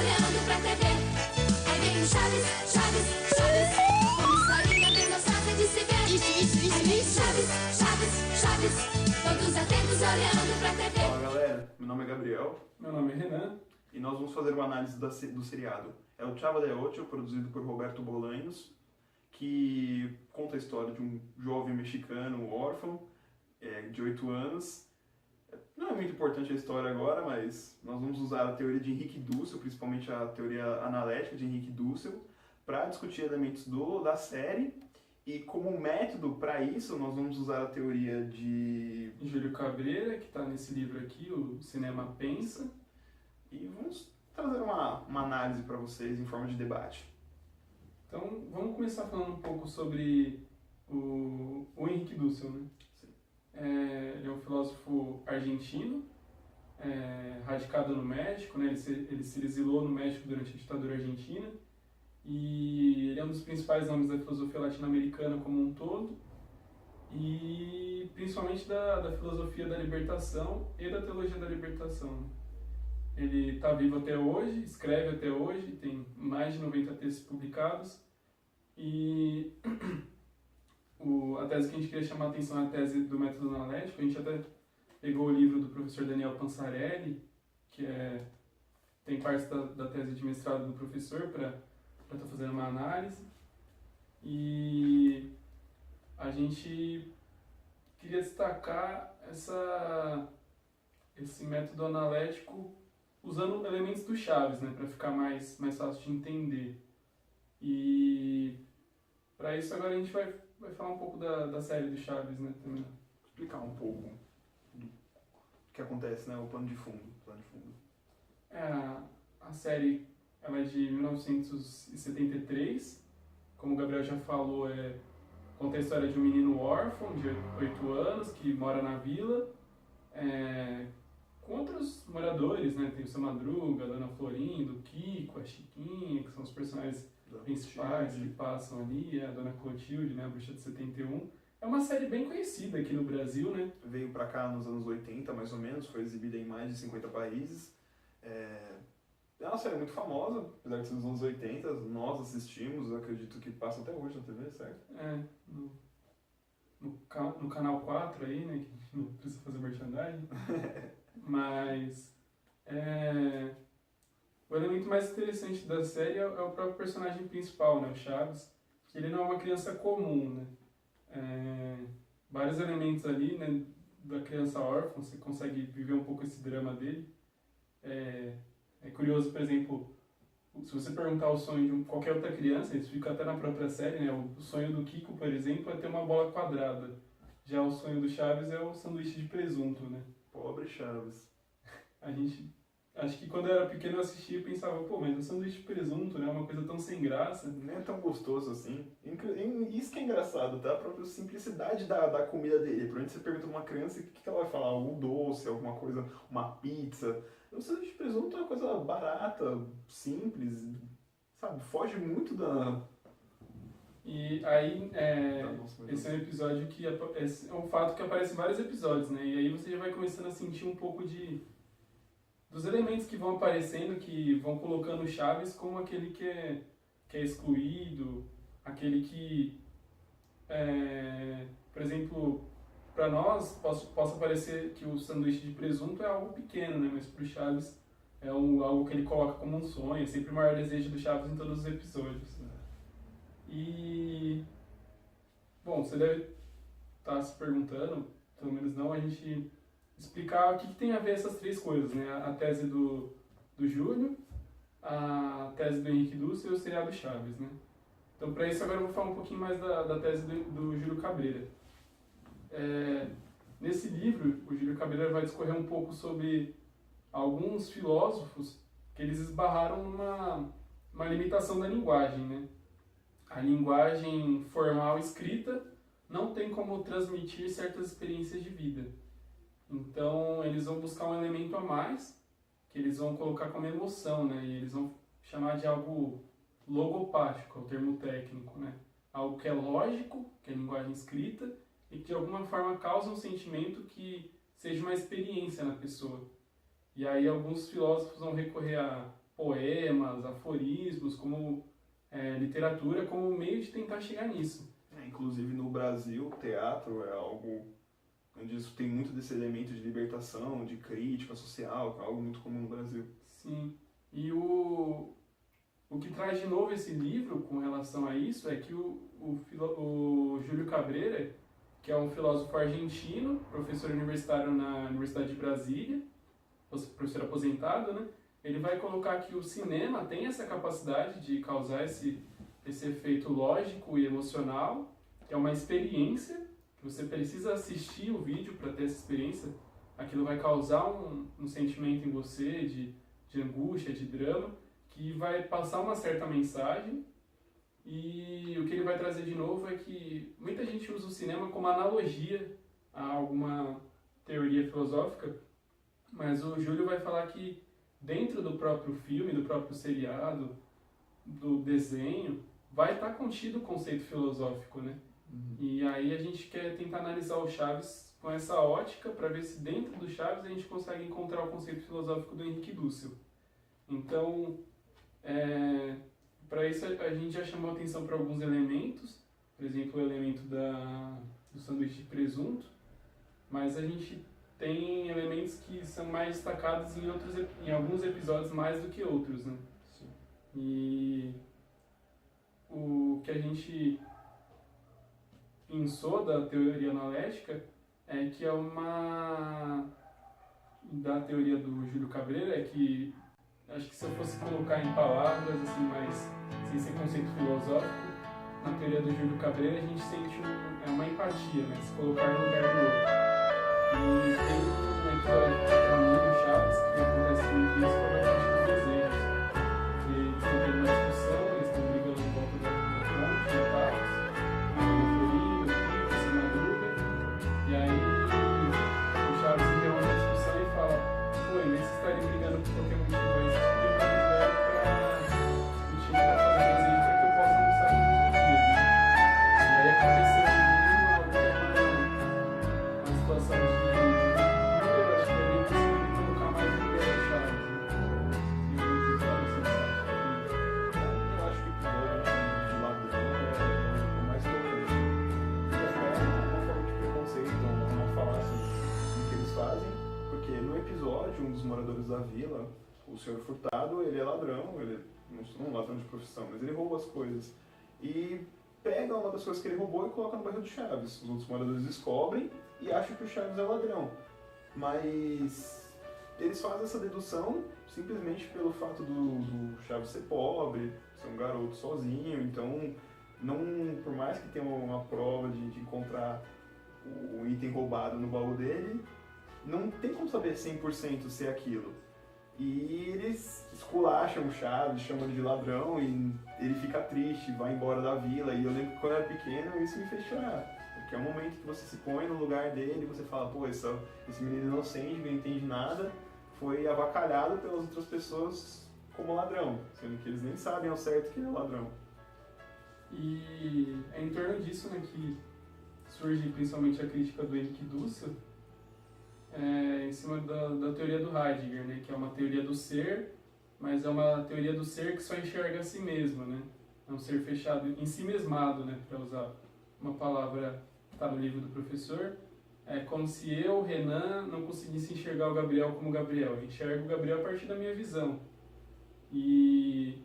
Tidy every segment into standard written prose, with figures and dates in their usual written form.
olhando pra TV. Aí vem o Chaves, Chaves, Chaves, uma historinha bem gostosa de se ver. Aí vem Chaves, Chaves, Chaves, todos atentos olhando pra TV. Fala galera, meu nome é Gabriel. Meu nome é Renan. E nós vamos fazer uma análise do seriado. É o Chava de Ocho, produzido por Roberto Bolanhos, que conta a história de um jovem mexicano órfão, de 8 anos. Não é muito importante a história agora, mas nós vamos usar a teoria de Henrique Dussel, principalmente a teoria analética de Henrique Dussel, para discutir elementos da série. E como método para isso, nós vamos usar a teoria de Júlio Cabreira, que está nesse livro aqui, o Cinema Pensa. E vamos trazer uma análise para vocês em forma de debate. Então, vamos começar falando um pouco sobre o Henrique Dussel, né? Sim. Ele é um filósofo argentino, radicado no México, né? Ele se exilou no México durante a ditadura argentina, e ele é um dos principais nomes da filosofia latino-americana como um todo, e principalmente da filosofia da libertação e da teologia da libertação, né? Ele está vivo até hoje, escreve até hoje, tem mais de 90 textos publicados, e a tese que a gente queria chamar a atenção é a tese do método analético. A gente até pegou o livro do professor Daniel Pansarelli, que tem parte da tese de mestrado do professor, para estar fazendo uma análise, e a gente queria destacar esse método analético usando elementos do Chaves, né, para ficar mais fácil de entender. E para isso agora a gente vai falar um pouco da série do Chaves, né, também. Explicar um pouco do que acontece, né, o plano de fundo. A série ela é de 1973, como o Gabriel já falou, conta a história de um menino órfão de 8 anos que mora na vila, com outros moradores, né? Tem o Seu Madruga, a Dona Florinda, o Kiko, a Chiquinha, que são os personagens principais que passam ali, a Dona Clotilde, né? A Bruxa de 71. É uma série bem conhecida aqui no Brasil, né? Veio pra cá nos anos 80, mais ou menos, foi exibida em mais de 50 países. É uma série muito famosa, apesar de ser dos anos 80, nós assistimos, acredito que passa até hoje na TV, certo? No canal 4 aí, né? Que a gente não precisa fazer merchandising. Mas o elemento mais interessante da série é o próprio personagem principal, né, o Chaves, que ele não é uma criança comum, né? Vários elementos ali, né, da criança órfã, você consegue viver um pouco esse drama dele. É curioso, por exemplo, se você perguntar o sonho de qualquer outra criança, isso fica até na própria série, né? O sonho do Kiko, por exemplo, é ter uma bola quadrada. Já o sonho do Chaves é o sanduíche de presunto, né? Pobre Chaves. Acho que quando eu era pequeno eu assistia e pensava, pô, mas o sanduíche de presunto, né? É uma coisa tão sem graça. Nem é tão gostoso assim. Isso que é engraçado, tá? A própria simplicidade da comida dele. Por exemplo, você pergunta pra uma criança o que ela vai falar, um doce, alguma coisa, uma pizza. O sanduíche de presunto é uma coisa barata, simples, sabe? Foge muito da... E aí, esse é um episódio que é um fato que aparece em vários episódios, né? E aí você já vai começando a sentir um pouco dos elementos que vão aparecendo, que vão colocando o Chaves como aquele que é excluído, aquele que, por exemplo, para nós possa parecer que o sanduíche de presunto é algo pequeno, né? Mas para o Chaves é algo que ele coloca como um sonho, é sempre o maior desejo do Chaves em todos os episódios, né? E, bom, você deve estar se perguntando, pelo menos não, a gente explicar o que tem a ver essas três coisas, né? A tese do Júlio, a tese do Henrique Dussel e o seriado Chaves, né? Então, para isso, agora eu vou falar um pouquinho mais da tese do Júlio Cabreira. Nesse livro, o Júlio Cabreira vai discorrer um pouco sobre alguns filósofos que eles esbarraram numa limitação da linguagem, né? A linguagem formal escrita não tem como transmitir certas experiências de vida. Então, eles vão buscar um elemento a mais, que eles vão colocar como emoção, né? E eles vão chamar de algo logopático, é o termo técnico, né? Algo que é lógico, que é linguagem escrita, e que de alguma forma causa um sentimento que seja uma experiência na pessoa. E aí alguns filósofos vão recorrer a poemas, aforismos, como literatura, como meio de tentar chegar nisso. Inclusive no Brasil, o teatro é algo onde isso tem muito desse elemento de libertação, de crítica social, que é algo muito comum no Brasil. Sim, e o que traz de novo esse livro com relação a isso é que o Júlio Cabreira, que é um filósofo argentino, professor universitário na Universidade de Brasília, professor aposentado, né? Ele vai colocar que o cinema tem essa capacidade de causar esse efeito lógico e emocional, que é uma experiência, que você precisa assistir o vídeo para ter essa experiência. Aquilo vai causar um sentimento em você de angústia, de drama, que vai passar uma certa mensagem. E o que ele vai trazer de novo é que muita gente usa o cinema como analogia a alguma teoria filosófica, mas o Júlio vai falar que dentro do próprio filme, do próprio seriado, do desenho, vai estar contido o conceito filosófico, né? E aí a gente quer tentar analisar o Chaves com essa ótica para ver se dentro do Chaves a gente consegue encontrar o conceito filosófico do Henrique Dussel. Então, para isso a gente já chamou atenção para alguns elementos, por exemplo, o elemento do sanduíche de presunto, mas a gente tem elementos que são mais destacados em alguns episódios mais do que outros, né? Sim. E o que a gente pensou da teoria analética é que da teoria do Júlio Cabreira, é que acho que se eu fosse colocar em palavras, assim, mas sem ser conceito filosófico, na teoria do Júlio Cabreira a gente sente uma empatia, né? Se colocar no lugar do outro. E tem um episódio pra mim do Chaves que acontece muito isso com a gente dos desejos. Que eles estão tendo uma discussão, eles estão brigando em volta da ponte, do Carlos, o Kiko, se madruga, e aí o Chaves interrompe a discussão e fala: pô, em vez de vocês estarem brigando por qualquer motivo aí, vocês podiam estar brigando pra discutir, pra fazer desejo pra que eu possa almoçar com os dias, né? E aí aconteceu uma situação de um dos moradores da vila, o senhor Furtado, ele é ladrão, ele não é um ladrão de profissão, mas ele rouba as coisas. E pega uma das coisas que ele roubou e coloca no barril do Chaves. Os outros moradores descobrem e acham que o Chaves é ladrão. Mas eles fazem essa dedução simplesmente pelo fato do Chaves ser pobre, ser um garoto sozinho, então por mais que tenha uma prova de encontrar o item roubado no baú dele, não tem como saber 100% se é aquilo. E eles esculacham o Chaves, chamam ele de ladrão, e ele fica triste, vai embora da vila. E eu lembro que quando eu era pequeno, isso me fez chorar. Porque é um momento que você se põe no lugar dele e você fala: pô, esse menino inocente, que não entende nada, foi avacalhado pelas outras pessoas como ladrão, sendo que eles nem sabem ao certo que ele é ladrão. E é em torno disso, né, que surge principalmente a crítica do Henrique Dussel, em cima da teoria do Heidegger, né, que é uma teoria do ser, mas é uma teoria do ser que só enxerga a si mesmo, né? É um ser fechado, em si mesmado, né, para usar uma palavra que está no livro do professor. É como se eu, Renan, não conseguisse enxergar o Gabriel como Gabriel. Eu enxergo o Gabriel a partir da minha visão. E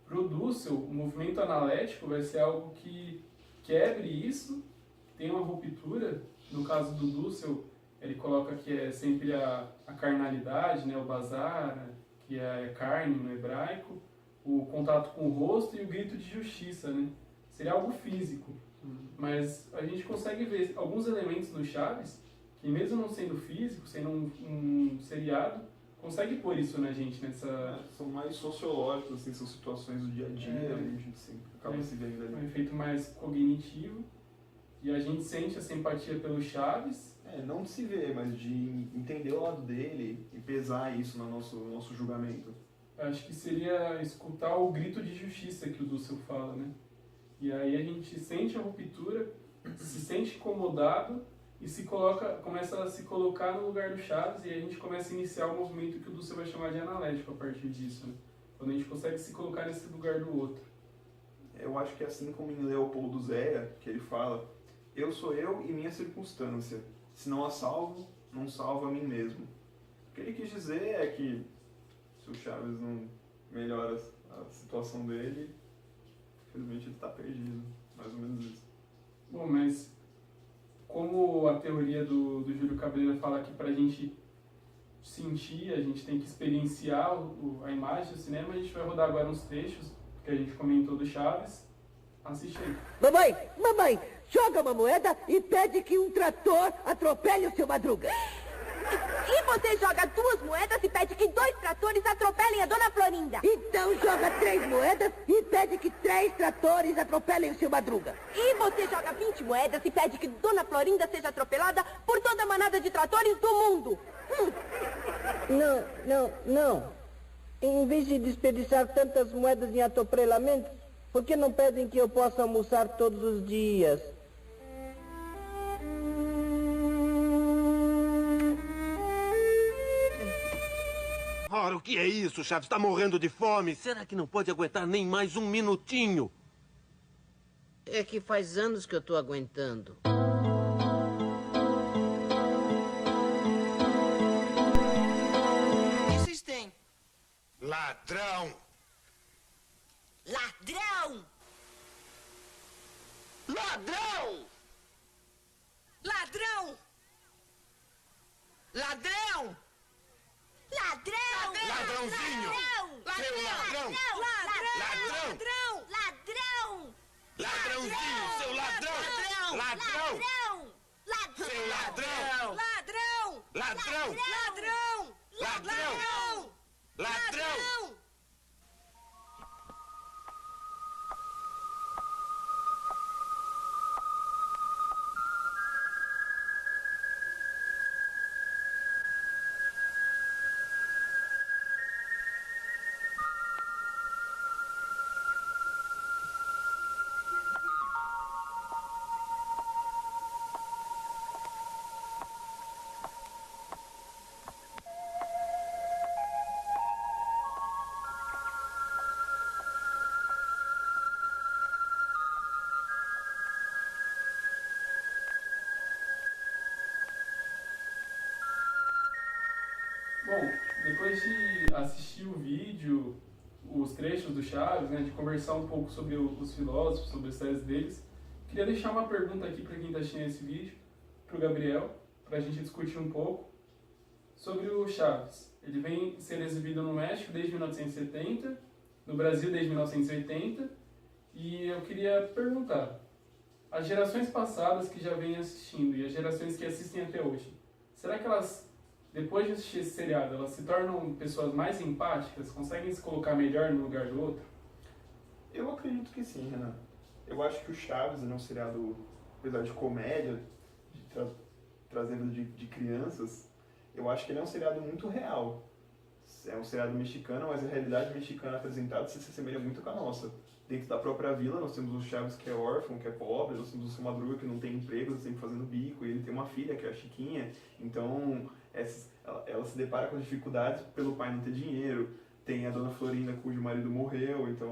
para o Dussel, o movimento analético vai ser algo que quebre isso, tem uma ruptura. No caso do Dussel, ele coloca que é sempre a carnalidade, né, o bazar, que é carne no hebraico, o contato com o rosto e o grito de justiça, né? Seria algo físico. Mas a gente consegue ver alguns elementos no Chaves que, mesmo não sendo físico, sendo um seriado, consegue pôr isso na gente, nessa... São mais sociológicos, assim, são situações do dia a dia, e a gente acaba se vendo ali. Um efeito mais cognitivo, e a gente sente essa empatia pelo Chaves. Não de se ver, mas de entender o lado dele e pesar isso no nosso julgamento. Acho que seria escutar o grito de justiça que o Dussel fala, né? E aí a gente sente a ruptura, se sente incomodado e começa a se colocar no lugar do Chaves, e a gente começa a iniciar o movimento que o Dussel vai chamar de analético a partir disso, né? Quando a gente consegue se colocar nesse lugar do outro. Eu acho que é assim como em Leopoldo Zéia, que ele fala: eu sou eu e minha circunstância. Se não a salvo, não salvo a mim mesmo. O que ele quis dizer é que se o Chaves não melhora a situação dele, infelizmente ele está perdido. Mais ou menos isso. Bom, mas como a teoria do Júlio Cabreira fala que pra gente sentir, a gente tem que experienciar a imagem do cinema, a gente vai rodar agora uns trechos que a gente comentou do Chaves. Assiste aí. Mamãe, joga uma moeda e pede que um trator atropele o seu Madruga. E você joga 2 moedas e pede que 2 tratores atropelem a Dona Florinda. Então joga 3 moedas e pede que 3 tratores atropelem o seu Madruga. E você joga 20 moedas e pede que Dona Florinda seja atropelada por toda a manada de tratores do mundo. Não. Em vez de desperdiçar tantas moedas em atropelamentos, por que não pedem que eu possa almoçar todos os dias? Ora, o que é isso, Chaves? Está morrendo de fome. Será que não pode aguentar nem mais um minutinho? É que faz anos que eu tô aguentando. O que vocês têm? Ladrão! Ladrão! Ladrão! Ladrão! Ladrão! Ladrão! Ladrãozinho! Seu ladrão! Ladrão! Ladrão! Ladrãozinho! Seu ladrão! Ladrão! Seu ladrão! Ladrão! Ladrão! Ladrão! Ladrão! Bom, depois de assistir o vídeo, os trechos do Chaves, né, de conversar um pouco sobre os filósofos, sobre as séries deles, queria deixar uma pergunta aqui para quem está assistindo esse vídeo, para o Gabriel, para a gente discutir um pouco sobre o Chaves. Ele vem sendo exibido no México desde 1970, no Brasil desde 1980, e eu queria perguntar, as gerações passadas que já vêm assistindo e as gerações que assistem até hoje, será que elas, depois de assistir esse seriado, elas se tornam pessoas mais empáticas, conseguem se colocar melhor no lugar do outro? Eu acredito que sim, Renan. Eu acho que o Chaves é um seriado, apesar de comédia, trazendo de crianças, eu acho que ele é um seriado muito real. É um seriado mexicano, mas a realidade mexicana apresentada se assemelha muito com a nossa. Dentro da própria vila, nós temos o Chaves que é órfão, que é pobre, nós temos o seu Madruga que não tem emprego, está sempre fazendo bico, e ele tem uma filha que é a Chiquinha, então ela se depara com as dificuldades pelo pai não ter dinheiro. Tem a Dona Florinda cujo marido morreu, então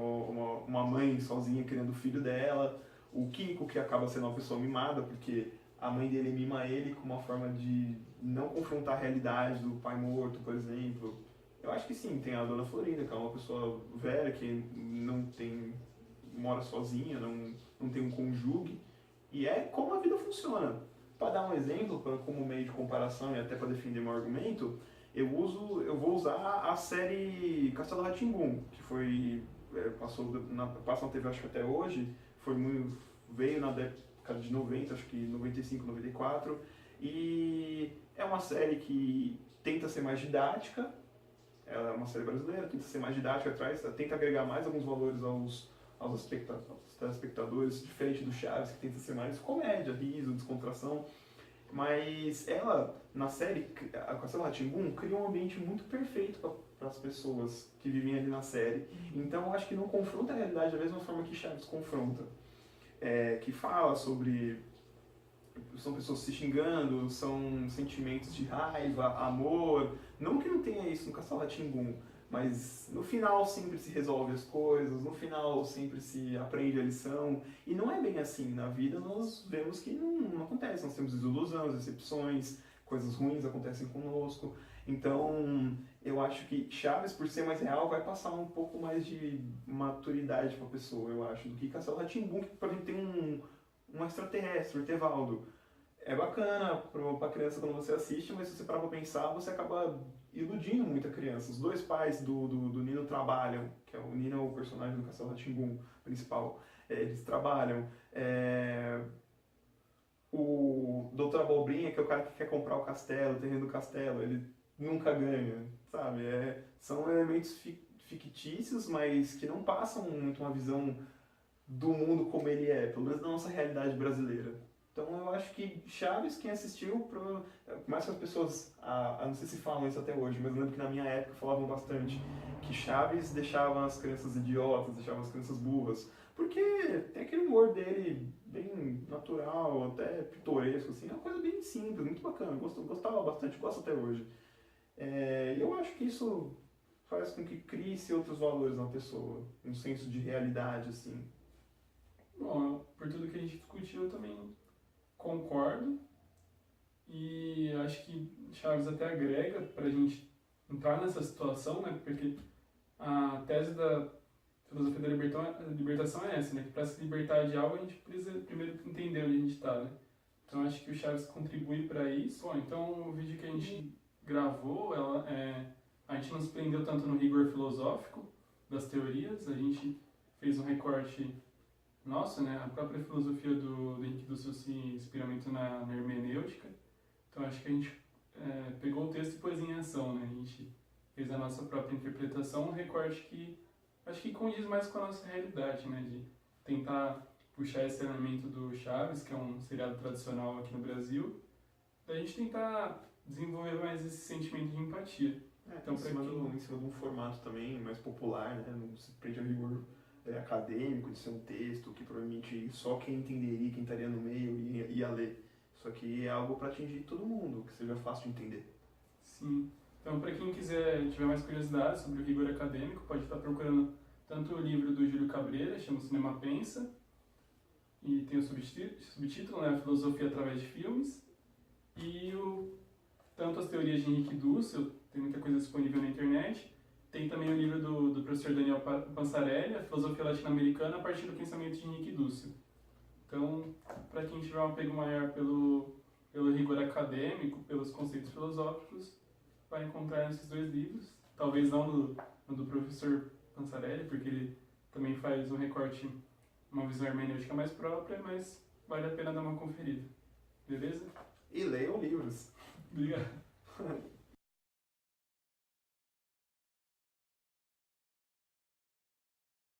uma mãe sozinha criando o filho dela. O Kiko, que acaba sendo uma pessoa mimada, porque a mãe dele mima ele com uma forma de não confrontar a realidade do pai morto, por exemplo. Eu acho que sim, tem a Dona Florinda, que é uma pessoa velha, que mora sozinha, não tem um cônjuge, e é como a vida funciona. Para dar um exemplo, como meio de comparação e até para defender meu argumento, eu vou usar a série Castelo Rá-Tim-Bum, que passa na TV acho que até hoje, veio na década de 90, acho que 95, 94, e é uma série que tenta ser mais didática. Ela é uma série brasileira, tenta ser mais didática, tenta agregar mais alguns valores aos telespectadores, diferente do Chaves, que tenta ser mais comédia, riso, descontração. Mas ela, na série, a Castelo Rá-Tim-Bum, cria um ambiente muito perfeito para as pessoas que vivem ali na série. Então, eu acho que não confronta a realidade da mesma forma que Chaves confronta. Que fala sobre são pessoas se xingando, são sentimentos de raiva, amor. Não que não tenha isso no Castelo Rá-Tim-Bum, mas no final sempre se resolve as coisas, no final sempre se aprende a lição. E não é bem assim. Na vida nós vemos que não acontece. Nós temos desilusões, decepções, coisas ruins acontecem conosco. Então, eu acho que Chaves, por ser mais real, vai passar um pouco mais de maturidade para a pessoa, eu acho, do que Castelo Rá-Tim-Bum, que por exemplo tem um extraterrestre, o Etevaldo. É bacana para a criança quando você assiste, mas se você parar para pensar, você acaba iludindo muita criança. Os dois pais do Nino trabalham, que é o Nino é o personagem do Castelo Rá-Tim-Bum principal, eles trabalham. O Doutor Abobrinha, que é o cara que quer comprar o castelo, o terreno do castelo, ele nunca ganha, sabe? São elementos fictícios, mas que não passam muito uma visão do mundo como ele é, pelo menos da nossa realidade brasileira. Então eu acho que Chaves, quem assistiu, por mais que as pessoas, não sei se falam isso até hoje, mas eu lembro que na minha época falavam bastante que Chaves deixava as crianças idiotas, deixava as crianças burras, porque tem aquele humor dele bem natural, até pitoresco, assim, é uma coisa bem simples, muito bacana, gostava bastante, gosto até hoje. E eu acho que isso faz com que crie-se outros valores na pessoa, um senso de realidade, assim. Bom, por tudo que a gente discutiu, eu também concordo. E acho que Chaves até agrega pra gente entrar nessa situação, né? Porque a tese da filosofia da libertação é essa, né? Que para se libertar de algo, a gente precisa primeiro entender onde a gente está, né? Então acho que o Chaves contribui para isso. Bom, então o vídeo que a gente gravou, a gente não se prendeu tanto no rigor filosófico das teorias, a gente fez um recorte nosso, né? A própria filosofia do Henrique Dussel se inspira muito na hermenêutica. Então acho que a gente pegou o texto e pôs em ação, né? A gente fez a nossa própria interpretação, um recorte que acho que condiz mais com a nossa realidade, né? De tentar puxar esse elemento do Chaves, que é um seriado tradicional aqui no Brasil, da gente tentar desenvolver mais esse sentimento de empatia. Então, em cima de um formato também mais popular, né? Não se prende ao rigor acadêmico de ser um texto que provavelmente só quem entenderia, quem estaria no meio ia ler. Isso aqui é algo para atingir todo mundo, que seja fácil de entender. Sim. Então, para quem tiver mais curiosidade sobre o rigor acadêmico, pode estar procurando tanto o livro do Júlio Cabreira, chama Cinema Pensa, e tem o subtítulo, né, Filosofia através de Filmes, e tanto as teorias de Henrique Dussel, tem muita coisa disponível na internet, tem também o livro do professor Daniel Panzarelli, A Filosofia Latino-Americana a partir do pensamento de Henrique Dussel. Então, para quem tiver um apego maior pelo rigor acadêmico, pelos conceitos filosóficos, vai encontrar nesses dois livros. Talvez não no do professor Panzarelli, porque ele também faz um recorte, uma visão hermenêutica mais própria, mas vale a pena dar uma conferida. Beleza? E leiam livros. Obrigado.